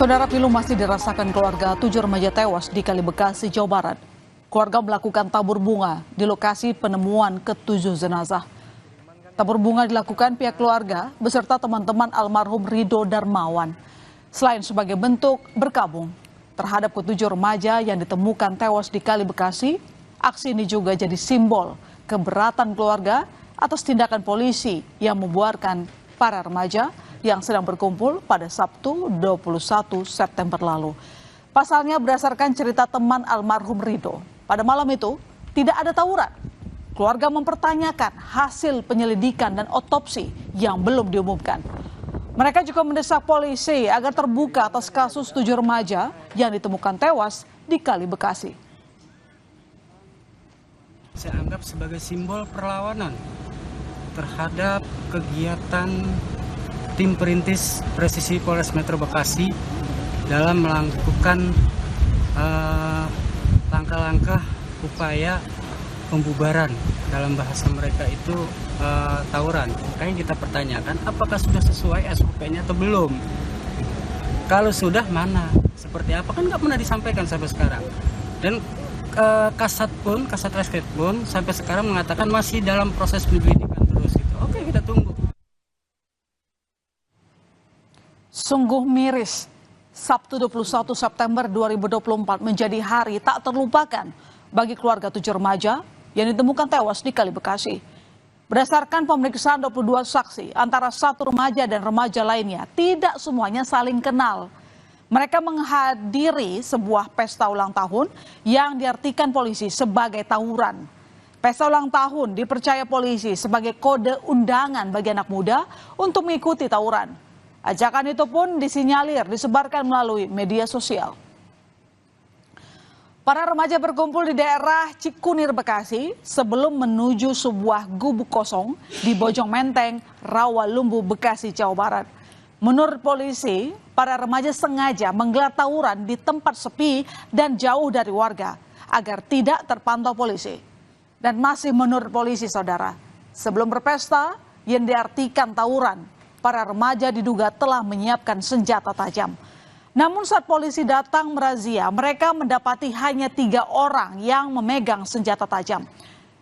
Saudara, pilu masih dirasakan keluarga 7 remaja tewas di Kali Bekasi, Jawa Barat. Keluarga melakukan tabur bunga di lokasi penemuan ke-7 jenazah. Tabur bunga dilakukan pihak keluarga beserta teman-teman almarhum Ridho Darmawan. Selain sebagai bentuk berkabung terhadap ke-7 remaja yang ditemukan tewas di Kali Bekasi, aksi ini juga jadi simbol keberatan keluarga atas tindakan polisi yang membuarkan para remaja yang sedang berkumpul pada Sabtu 21 September lalu. Pasalnya berdasarkan cerita teman almarhum Ridho, pada malam itu tidak ada tawuran. Keluarga mempertanyakan hasil penyelidikan dan otopsi yang belum diumumkan. Mereka juga mendesak polisi agar terbuka atas kasus 7 remaja yang ditemukan tewas di Kali Bekasi. Saya anggap sebagai simbol perlawanan terhadap kegiatan tim perintis presisi Polres Metro Bekasi dalam melakukan langkah-langkah upaya pembubaran, dalam bahasa mereka itu tawuran. Makanya kita pertanyakan apakah sudah sesuai SOP-nya atau belum. Kalau sudah, mana? Seperti apa? Kan nggak pernah disampaikan sampai sekarang. Dan Kasat Reskrim pun sampai sekarang mengatakan masih dalam proses penyelidikan terus. Gitu. Oke, kita tunggu. Sungguh miris, Sabtu 21 September 2024 menjadi hari tak terlupakan bagi keluarga 7 remaja yang ditemukan tewas di Kali Bekasi. Berdasarkan pemeriksaan 22 saksi, antara 1 remaja dan remaja lainnya, tidak semuanya saling kenal. Mereka menghadiri sebuah pesta ulang tahun yang diartikan polisi sebagai tawuran. Pesta ulang tahun dipercaya polisi sebagai kode undangan bagi anak muda untuk mengikuti tawuran. Ajakan itu pun disinyalir disebarkan melalui media sosial. Para remaja berkumpul di daerah Cikunir, Bekasi sebelum menuju sebuah gubuk kosong di Bojong Menteng, Rawalumbu, Bekasi, Jawa Barat. Menurut polisi, para remaja sengaja menggelar tawuran di tempat sepi dan jauh dari warga agar tidak terpantau polisi. Dan masih menurut polisi, saudara, sebelum berpesta yang diartikan tawuran, para remaja diduga telah menyiapkan senjata tajam. Namun saat polisi datang merazia, mereka mendapati hanya 3 orang yang memegang senjata tajam.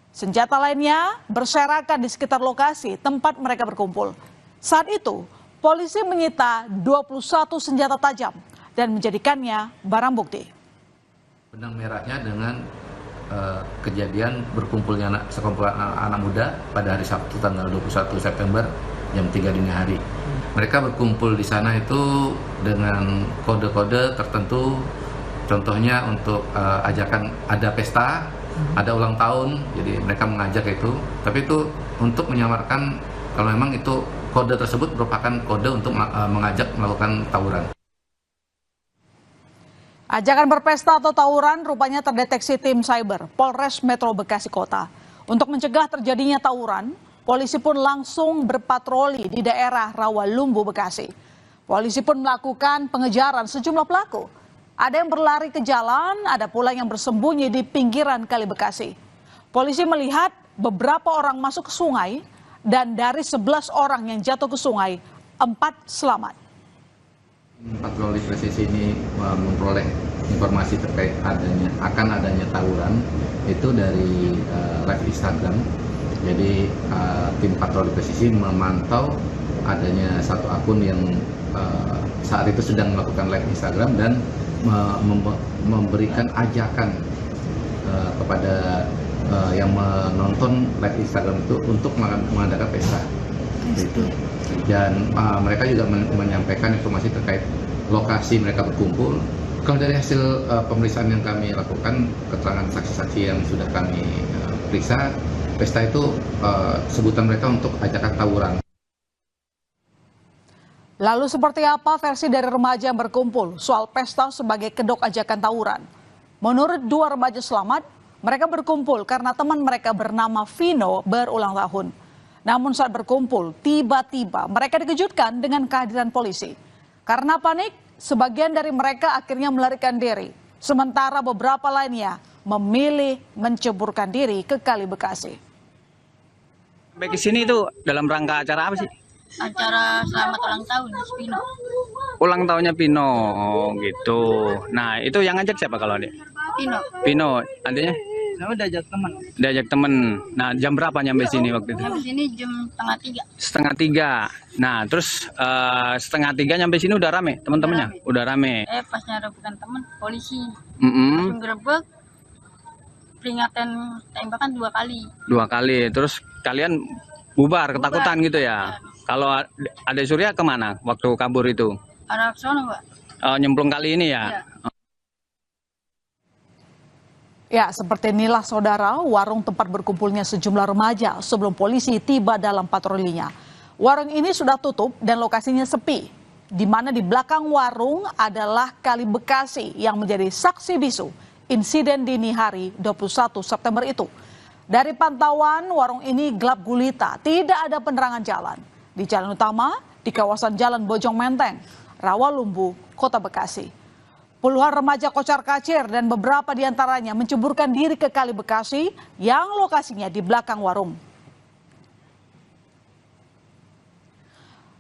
Senjata lainnya berserakan di sekitar lokasi tempat mereka berkumpul. Saat itu, polisi menyita 21 senjata tajam dan menjadikannya barang bukti. Benang merahnya dengan kejadian berkumpulnya sekumpulan anak muda pada hari Sabtu tanggal 21 September jam 3 dini hari. Mereka berkumpul di sana itu dengan kode-kode tertentu, contohnya untuk ajakan ada pesta, ada ulang tahun, jadi mereka mengajak itu, tapi itu untuk menyamarkan kalau memang itu kode tersebut merupakan kode untuk mengajak melakukan tawuran. Ajakan berpesta atau tawuran rupanya terdeteksi tim cyber Polres Metro Bekasi Kota. Untuk mencegah terjadinya tawuran, polisi pun langsung berpatroli di daerah Rawalumbu, Bekasi. Polisi pun melakukan pengejaran sejumlah pelaku. Ada yang berlari ke jalan, ada pula yang bersembunyi di pinggiran Kali Bekasi. Polisi melihat beberapa orang masuk ke sungai dan dari 11 orang yang jatuh ke sungai, 4 selamat. Patroli presisi ini memperoleh informasi terkait adanya tawuran itu dari live Instagram. Jadi tim patroli presisi memantau adanya satu akun yang saat itu sedang melakukan live Instagram dan memberikan ajakan kepada yang menonton live Instagram itu untuk mengadakan pesta. Gitu. Dan mereka juga menyampaikan informasi terkait lokasi mereka berkumpul. Kalau dari hasil pemeriksaan yang kami lakukan, keterangan saksi-saksi yang sudah kami periksa, pesta itu sebutan mereka untuk ajakan tawuran. Lalu seperti apa versi dari remaja yang berkumpul soal pesta sebagai kedok ajakan tawuran? Menurut 2 remaja selamat, mereka berkumpul karena teman mereka bernama Vino berulang tahun. Namun saat berkumpul, tiba-tiba mereka dikejutkan dengan kehadiran polisi. Karena panik, sebagian dari mereka akhirnya melarikan diri. Sementara beberapa lainnya memilih menceburkan diri ke Kali Bekasi. Sampai ke sini itu dalam rangka acara apa sih? acara selamat ulang tahun Pino. Ulang tahunnya Pino, oh gitu. Nah itu yang ngajak siapa kalau adik? Pino. Pino, adiknya? Nah, udah ajak teman. Diajak temen. Nah jam berapa nyampe sini waktu itu? Habis ini jam setengah 3. 2:30. Nah terus 2:30 nyampe sini udah rame teman-temannya? Udah rame. Pas nyari bukan teman, polisi. Mm-mm. Langsung gerebek, peringatan tembakan 2 kali. 2 kali. Terus kalian bubar, ketakutan gitu ya? Kalau Adek Surya kemana waktu kabur itu? Arah sono, Mbak. Nyemplung kali ini ya? Iya. Ya, seperti inilah saudara warung tempat berkumpulnya sejumlah remaja sebelum polisi tiba dalam patrolinya. Warung ini sudah tutup dan lokasinya sepi, di mana di belakang warung adalah Kali Bekasi yang menjadi saksi bisu insiden dini hari 21 September itu. Dari pantauan warung ini gelap gulita, tidak ada penerangan jalan. Di jalan utama, di kawasan Jalan Bojong Menteng, Rawalumbu, Kota Bekasi. Puluhan remaja kocar-kacir dan beberapa diantaranya menceburkan diri ke Kali Bekasi yang lokasinya di belakang warung.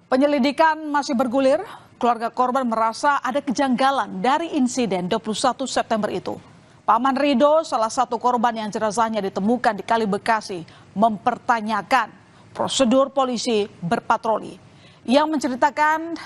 Penyelidikan masih bergulir, keluarga korban merasa ada kejanggalan dari insiden 21 September itu. Paman Rido, salah satu korban yang jenazahnya ditemukan di Kali Bekasi, mempertanyakan prosedur polisi berpatroli. Yang menceritakan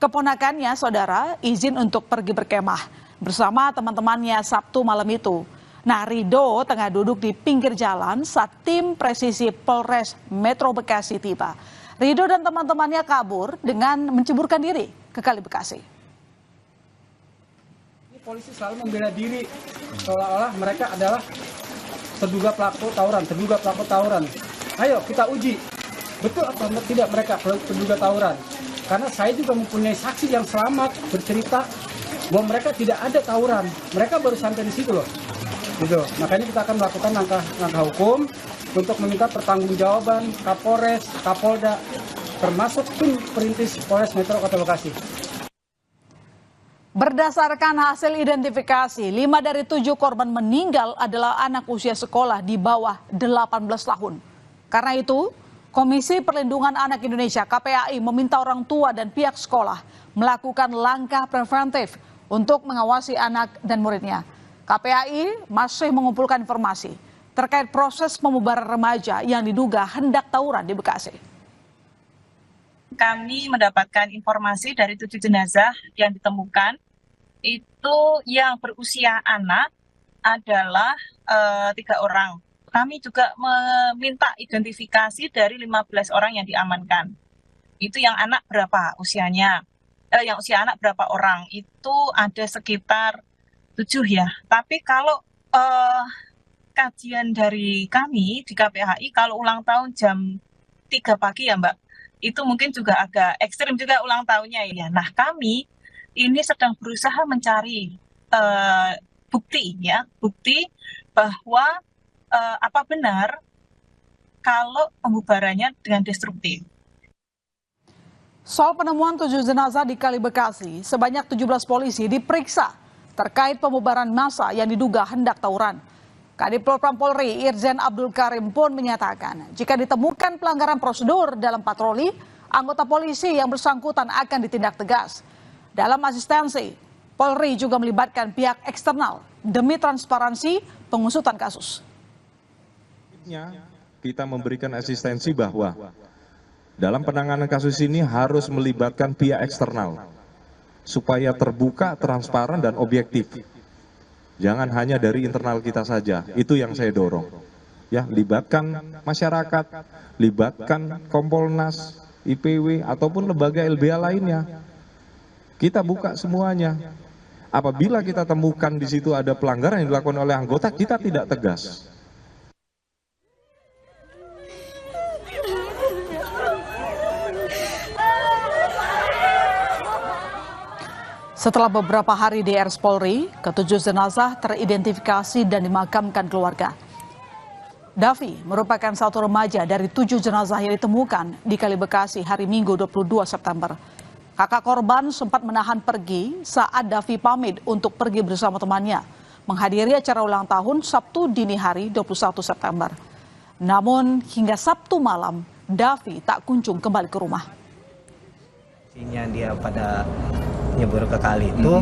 keponakannya, saudara, izin untuk pergi berkemah bersama teman-temannya Sabtu malam itu. Nah, Rido tengah duduk di pinggir jalan saat tim presisi Polres Metro Bekasi tiba. Rido dan teman-temannya kabur dengan menceburkan diri ke Kali Bekasi. Polisi selalu membela diri seolah-olah mereka adalah terduga pelaku tawuran. Ayo kita uji, betul atau tidak mereka terduga tawuran. Karena saya juga mempunyai saksi yang selamat bercerita bahwa mereka tidak ada tawuran, mereka baru sampai di situ loh. Gitu. Makanya kita akan melakukan langkah hukum untuk meminta pertanggungjawaban Kapolres, Kapolda, termasuk tim perintis Polres Metro Kota Bekasi. Berdasarkan hasil identifikasi, 5 dari 7 korban meninggal adalah anak usia sekolah di bawah 18 tahun. Karena itu, Komisi Perlindungan Anak Indonesia (KPAI) meminta orang tua dan pihak sekolah melakukan langkah preventif untuk mengawasi anak dan muridnya. KPAI masih mengumpulkan informasi terkait proses pembubaran remaja yang diduga hendak tawuran di Bekasi. Kami mendapatkan informasi dari 7 jenazah yang ditemukan, itu yang berusia anak adalah 3 orang. Kami juga meminta identifikasi dari 15 orang yang diamankan. Itu yang anak berapa usianya, yang usia anak berapa orang, itu ada sekitar 7 ya. Tapi kalau kajian dari kami di KPAI, kalau ulang tahun jam 3 pagi ya Mbak, itu mungkin juga agak ekstrim juga ulang tahunnya ya. Nah kami ini sedang berusaha mencari bukti bahwa apa benar kalau pembubarannya dengan destruktif. Soal penemuan 7 jenazah di Kali Bekasi, sebanyak 17 polisi diperiksa terkait pembubaran massa yang diduga hendak tawuran. Kadif Propam Polri Irjen Abdul Karim pun menyatakan jika ditemukan pelanggaran prosedur dalam patroli, anggota polisi yang bersangkutan akan ditindak tegas. Dalam asistensi, Polri juga melibatkan pihak eksternal demi transparansi pengusutan kasus. Kita memberikan asistensi bahwa dalam penanganan kasus ini harus melibatkan pihak eksternal supaya terbuka, transparan, dan objektif. Jangan hanya dari internal kita saja, itu yang saya dorong. Ya, libatkan masyarakat, libatkan Kompolnas, IPW, ataupun lembaga LBH lainnya. Kita buka semuanya. Apabila kita temukan di situ ada pelanggaran yang dilakukan oleh anggota, kita tidak tegas. Setelah beberapa hari di RS Polri, ke-7 jenazah teridentifikasi dan dimakamkan keluarga. Davi merupakan satu remaja dari 7 jenazah yang ditemukan di Kali Bekasi hari Minggu 22 September. Kakak korban sempat menahan pergi saat Davi pamit untuk pergi bersama temannya menghadiri acara ulang tahun Sabtu dini hari 21 September. Namun hingga Sabtu malam, Davi tak kunjung kembali ke rumah. Dia pada nyebur ke kali itu,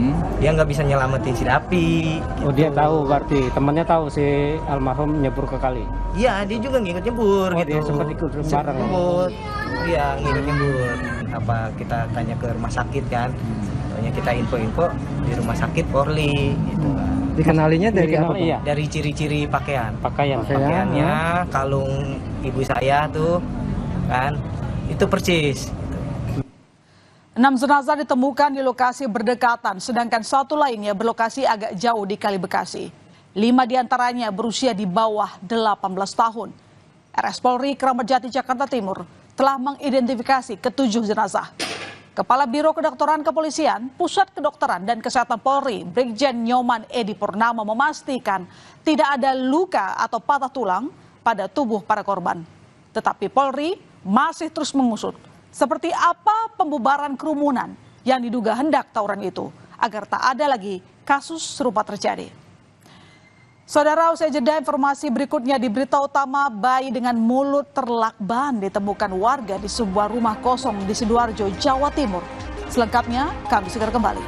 dia nggak bisa nyelamatin si Davi. Oh, dia tahu, berarti temannya tahu si almarhum nyebur ke kali. Iya, dia juga ngikut nyebur gitu. Dia sempat ikut bareng. Iya, ngikut nyebur. Apa kita tanya ke rumah sakit kan? Tanya kita info-info di rumah sakit Polri gitu kan. Dikenalinya dari apa? Iya. Dari ciri-ciri Pakaiannya, kalung ibu saya tuh kan, itu persis. 6 jenazah ditemukan di lokasi berdekatan, sedangkan 1 lainnya berlokasi agak jauh di Kali Bekasi. 5 diantaranya berusia di bawah 18 tahun. RS Polri Kramat Jati Jakarta Timur telah mengidentifikasi ke-7 jenazah. Kepala Biro Kedokteran Kepolisian, Pusat Kedokteran dan Kesehatan Polri, Brigjen Nyoman Edi Purnama memastikan tidak ada luka atau patah tulang pada tubuh para korban. Tetapi Polri masih terus mengusut seperti apa pembubaran kerumunan yang diduga hendak tawuran itu agar tak ada lagi kasus serupa terjadi. Saudara, usai jeda informasi berikutnya di berita utama, bayi dengan mulut terlakban ditemukan warga di sebuah rumah kosong di Sidoarjo, Jawa Timur. Selengkapnya kami segera kembali.